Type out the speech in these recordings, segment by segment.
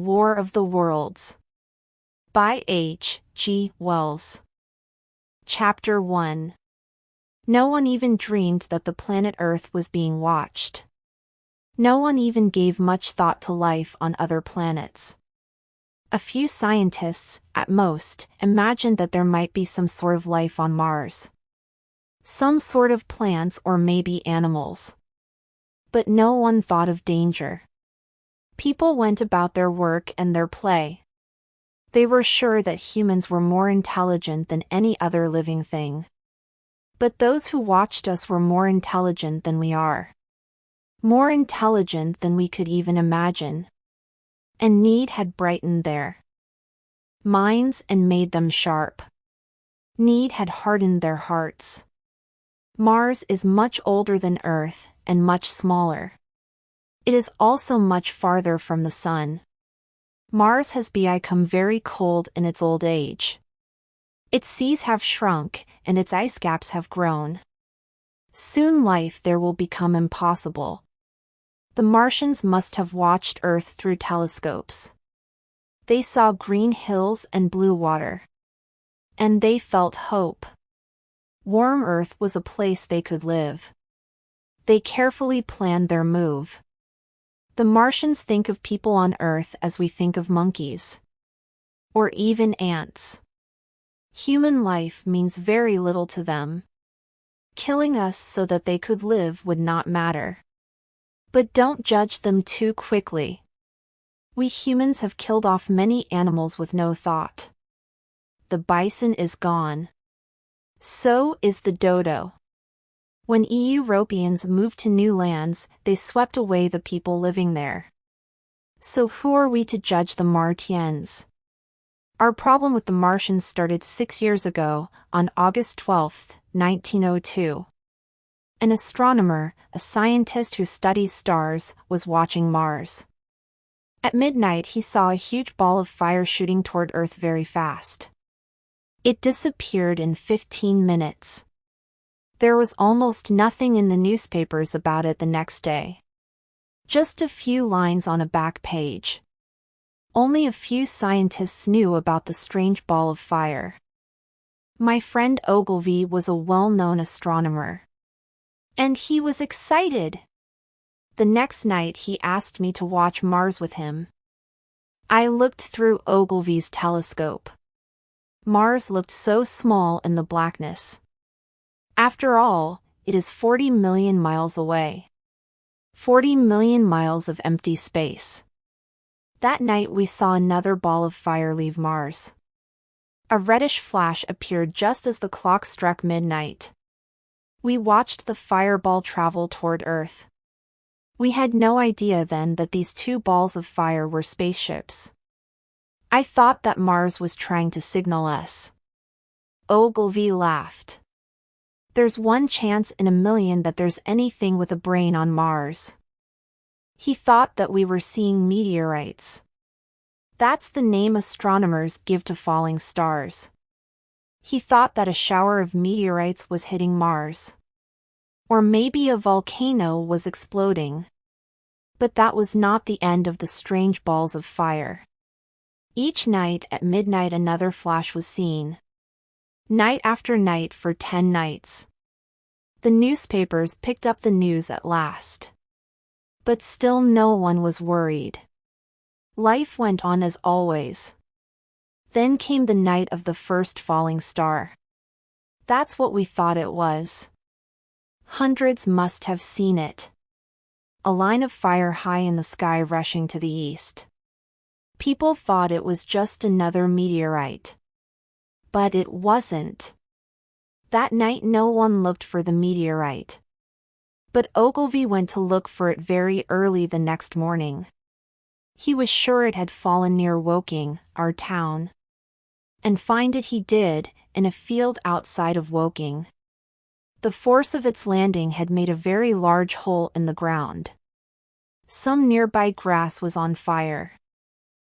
War of the Worlds by H.G.Wells. Chapter 1. No one even dreamed that the planet Earth was being watched. No one even gave much thought to life on other planets. A few scientists, at most, imagined that there might be some sort of life on Mars. Some sort of plants or maybe animals. But no one thought of danger. People went about their work and their play. They were sure that humans were more intelligent than any other living thing. But those who watched us were more intelligent than we are. More intelligent than we could even imagine. And need had brightened their minds and made them sharp. Need had hardened their hearts. Mars is much older than Earth and much smaller. It is also much farther from the sun. Mars has become very cold in its old age. Its seas have shrunk and its ice caps have grown. Soon life there will become impossible. The Martians must have watched Earth through telescopes. They saw green hills and blue water. And they felt hope. Warm Earth was a place they could live. They carefully planned their move. The Martians think of people on Earth as we think of monkeys. Or even ants. Human life means very little to them. Killing us so that they could live would not matter. But don't judge them too quickly. We humans have killed off many animals with no thought. The bison is gone. So is the dodo. When Europeans moved to new lands, they swept away the people living there. So who are we to judge the Martians? Our problem with the Martians started 6 years ago, on August 12, 1902. An astronomer, a scientist who studies stars, was watching Mars. At midnight he saw a huge ball of fire shooting toward Earth very fast. It disappeared in 15 minutes. There was almost nothing in the newspapers about it the next day. Just a few lines on a back page. Only a few scientists knew about the strange ball of fire. My friend Ogilvy was a well-known astronomer. And he was excited. The next night he asked me to watch Mars with him. I looked through Ogilvy's telescope. Mars looked so small in the blackness. After all, it is 40 million miles away. 40 million miles of empty space. That night we saw another ball of fire leave Mars. A reddish flash appeared just as the clock struck midnight. We watched the fireball travel toward Earth. We had no idea then that these two balls of fire were spaceships. I thought that Mars was trying to signal us. Ogilvy laughed. There's one chance in a million that there's anything with a brain on Mars. He thought that we were seeing meteorites. That's the name astronomers give to falling stars. He thought that a shower of meteorites was hitting Mars. Or maybe a volcano was exploding. But that was not the end of the strange balls of fire. Each night at midnight another flash was seen. Night after night for 10 nights. The newspapers picked up the news at last. But still no one was worried. Life went on as always. Then came the night of the first falling star. That's what we thought it was. Hundreds must have seen it. A line of fire high in the sky rushing to the east. People thought it was just another meteorite. But it wasn't. That night no one looked for the meteorite. But Ogilvy went to look for it very early the next morning. He was sure it had fallen near Woking, our town. And find it he did, in a field outside of Woking. The force of its landing had made a very large hole in the ground. Some nearby grass was on fire.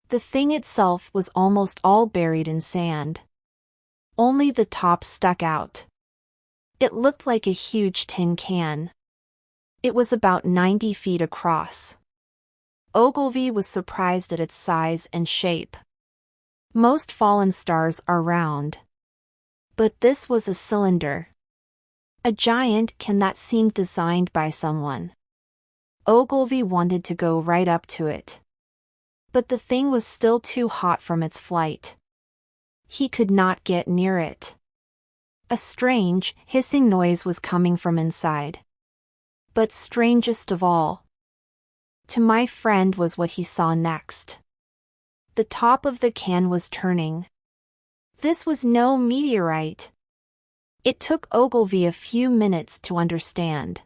The thing itself was almost all buried in sand. Only the top stuck out. It looked like a huge tin can. It was about 90 feet across. Ogilvy was surprised at its size and shape. Most fallen stars are round. But this was a cylinder. A giant can that seemed designed by someone. Ogilvy wanted to go right up to it. But the thing was still too hot from its flight. He could not get near it. A strange, hissing noise was coming from inside. But strangest of all, to my friend, was what he saw next. The top of the can was turning. This was no meteorite. It took Ogilvy a few minutes to understand.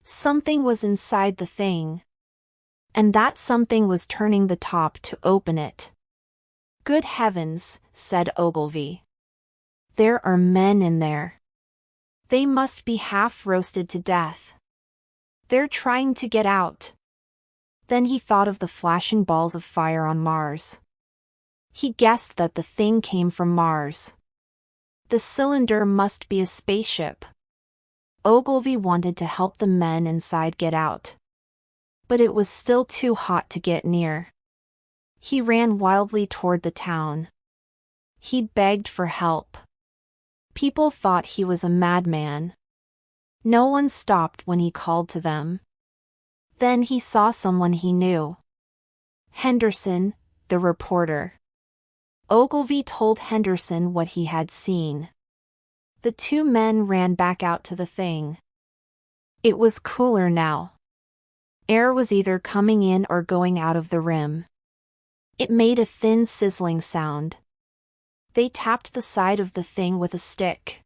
Something was inside the thing. And that something was turning the top to open it. Good heavens, said Ogilvy. There are men in there. They must be half roasted to death. They're trying to get out. Then he thought of the flashing balls of fire on Mars. He guessed that the thing came from Mars. The cylinder must be a spaceship. Ogilvy wanted to help the men inside get out. But it was still too hot to get near. He ran wildly toward the town. He begged for help. People thought he was a madman. No one stopped when he called to them. Then he saw someone he knew. Henderson, the reporter. Ogilvy told Henderson what he had seen. The two men ran back out to the thing. It was cooler now. Air was either coming in or going out of the rim. It made a thin sizzling sound. They tapped the side of the thing with a stick.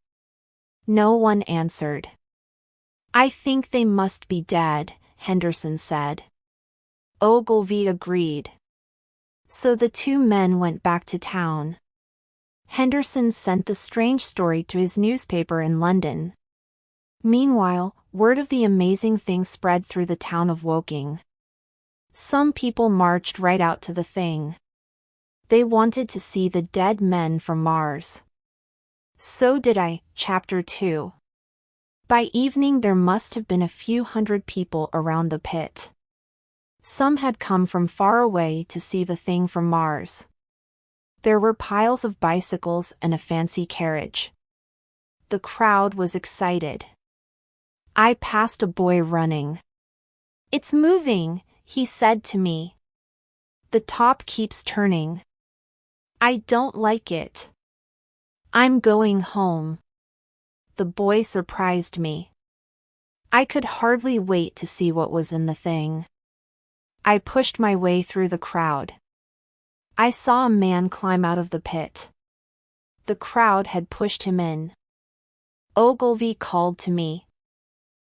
No one answered. I think they must be dead, Henderson said. Ogilvy agreed. So the two men went back to town. Henderson sent the strange story to his newspaper in London. Meanwhile, word of the amazing thing spread through the town of Woking. Some people marched right out to the thing. They wanted to see the dead men from Mars. So did I. Chapter 2. By evening there must have been a few hundred people around the pit. Some had come from far away to see the thing from Mars. There were piles of bicycles and a fancy carriage. The crowd was excited. I passed a boy running. It's moving, he said to me. The top keeps turning. I don't like it. I'm going home. The boy surprised me. I could hardly wait to see what was in the thing. I pushed my way through the crowd. I saw a man climb out of the pit. The crowd had pushed him in. Ogilvy called to me.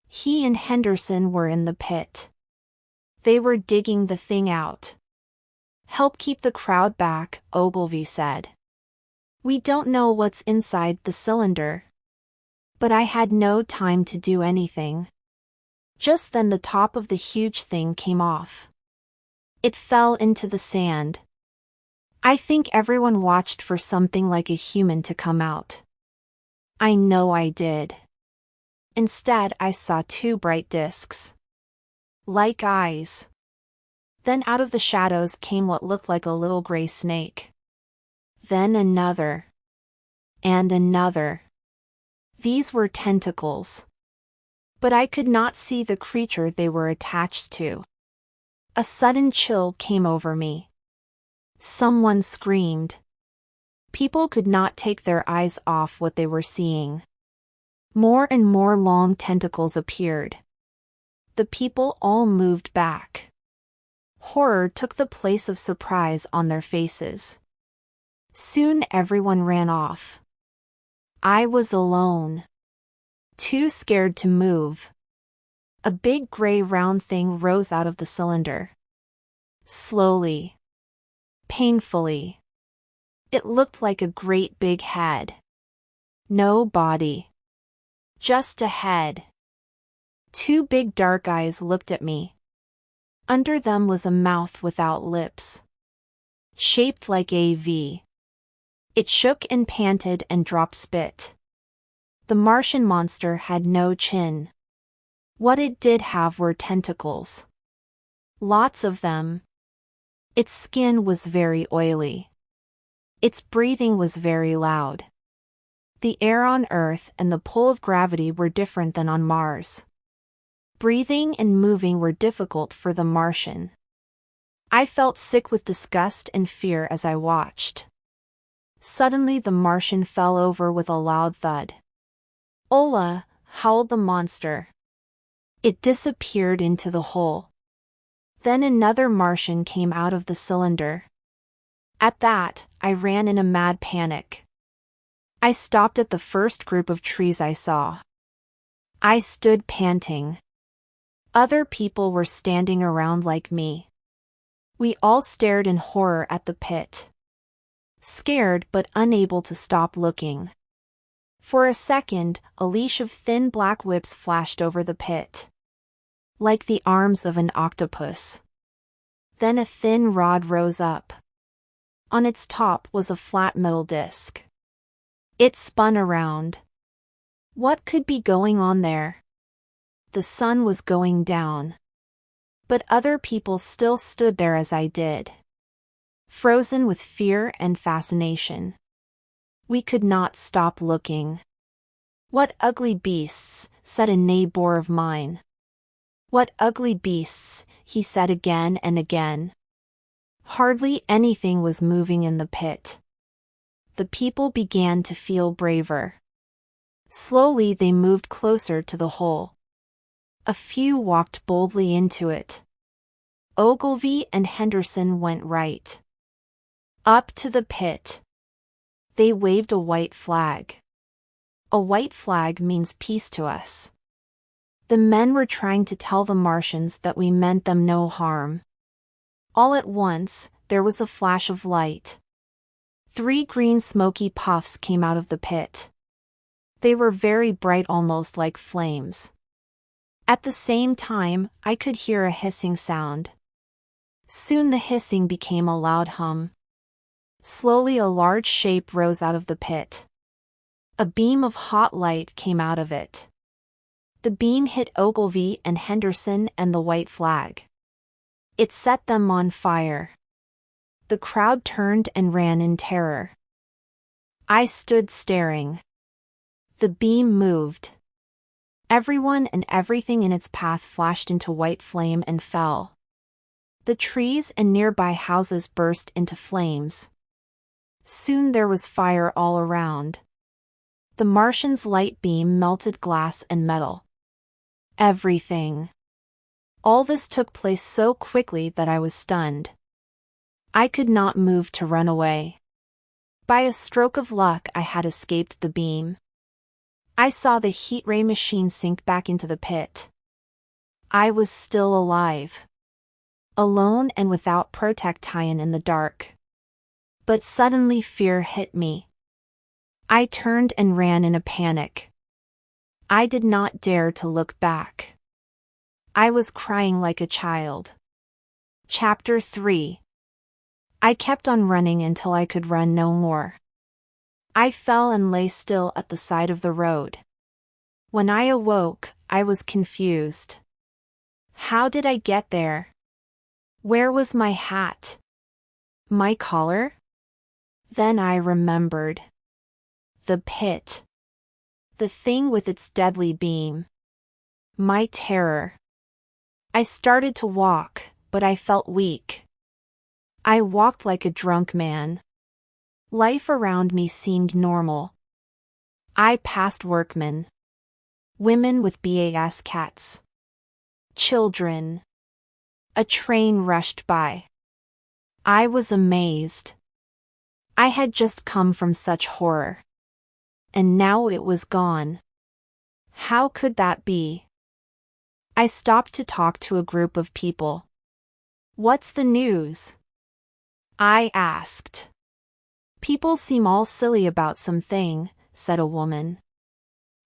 He and Henderson were in the pit. They were digging the thing out. Help keep the crowd back, Ogilvy said. We don't know what's inside the cylinder. But I had no time to do anything. Just then the top of the huge thing came off. It fell into the sand. I think everyone watched for something like a human to come out. I know I did. Instead, I saw two bright discs. Like eyes. Then out of the shadows came what looked like a little gray snake. Then another. And another. These were tentacles. But I could not see the creature they were attached to. A sudden chill came over me. Someone screamed. People could not take their eyes off what they were seeing. More and more long tentacles appeared. The people all moved back. Horror took the place of surprise on their faces. Soon everyone ran off. I was alone. Too scared to move. A big gray round thing rose out of the cylinder. Slowly. Painfully. It looked like a great big head. No body. Just a head. Two big dark eyes looked at me. Under them was a mouth without lips. Shaped like a V. It shook and panted and dropped spit. The Martian monster had no chin. What it did have were tentacles. Lots of them. Its skin was very oily. Its breathing was very loud. The air on Earth and the pull of gravity were different than on Mars. Breathing and moving were difficult for the Martian. I felt sick with disgust and fear as I watched. Suddenly the Martian fell over with a loud thud. "Ola!" howled the monster. It disappeared into the hole. Then another Martian came out of the cylinder. At that, I ran in a mad panic. I stopped at the first group of trees I saw. I stood panting. Other people were standing around like me. We all stared in horror at the pit. Scared but unable to stop looking. For a second, a leash of thin black whips flashed over the pit. Like the arms of an octopus. Then a thin rod rose up. On its top was a flat metal disc. It spun around. What could be going on there? The sun was going down. But other people still stood there as I did. Frozen with fear and fascination. We could not stop looking. "What ugly beasts," said a neighbor of mine. "What ugly beasts," he said again and again. Hardly anything was moving in the pit. The people began to feel braver. Slowly they moved closer to the hole. A few walked boldly into it. Ogilvy and Henderson went right up to the pit. They waved a white flag. A white flag means peace to us. The men were trying to tell the Martians that we meant them no harm. All at once, there was a flash of light. 3 green smoky puffs came out of the pit. They were very bright, almost like flames. At the same time, I could hear a hissing sound. Soon the hissing became a loud hum. Slowly a large shape rose out of the pit. A beam of hot light came out of it. The beam hit Ogilvy and Henderson and the white flag. It set them on fire. The crowd turned and ran in terror. I stood staring. The beam moved. Everyone and everything in its path flashed into white flame and fell. The trees and nearby houses burst into flames. Soon there was fire all around. The Martian's light beam melted glass and metal. Everything. All this took place so quickly that I was stunned. I could not move to run away. By a stroke of luck I had escaped the beam. I saw the heat ray machine sink back into the pit. I was still alive. Alone and without protection in the dark. But suddenly fear hit me. I turned and ran in a panic. I did not dare to look back. I was crying like a child. Chapter 3. I kept on running until I could run no more. I fell and lay still at the side of the road. When I awoke, I was confused. How did I get there? Where was my hat? My collar? Then I remembered. The pit. The thing with its deadly beam. My terror. I started to walk, but I felt weak. I walked like a drunk man. Life around me seemed normal. I passed workmen. Women with BAS cats. Children. A train rushed by. I was amazed. I had just come from such horror. And now it was gone. How could that be? I stopped to talk to a group of people. "What's the news?" I asked. "People seem all silly about something," said a woman.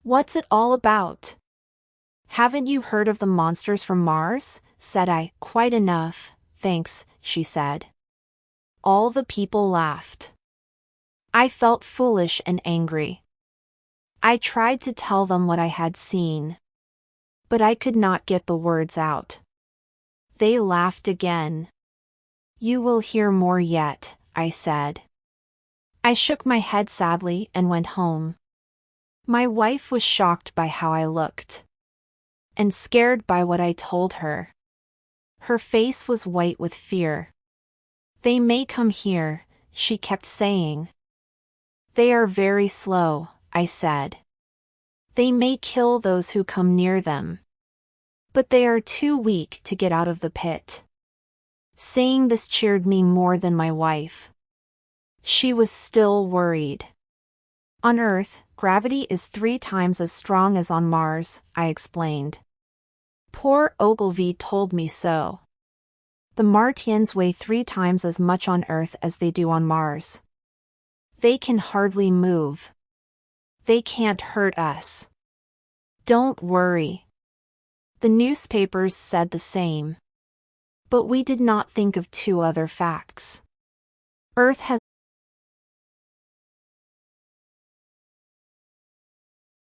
"What's it all about?" "Haven't you heard of the monsters from Mars?" said I. "Quite enough, thanks," she said. All the people laughed. I felt foolish and angry. I tried to tell them what I had seen. But I could not get the words out. They laughed again. You will hear more yet, I said. I shook my head sadly and went home. My wife was shocked by how I looked, and scared by what I told her. Her face was white with fear. They may come here, she kept saying. They are very slow, I said. They may kill those who come near them. But they are too weak to get out of the pit. Saying this cheered me more than my wife. She was still worried. On Earth, gravity is 3 times as strong as on Mars, I explained. Poor Ogilvy told me so. The Martians weigh 3 times as much on Earth as they do on Mars. They can hardly move. They can't hurt us. Don't worry. The newspapers said the same. But we did not think of 2 other facts. Earth has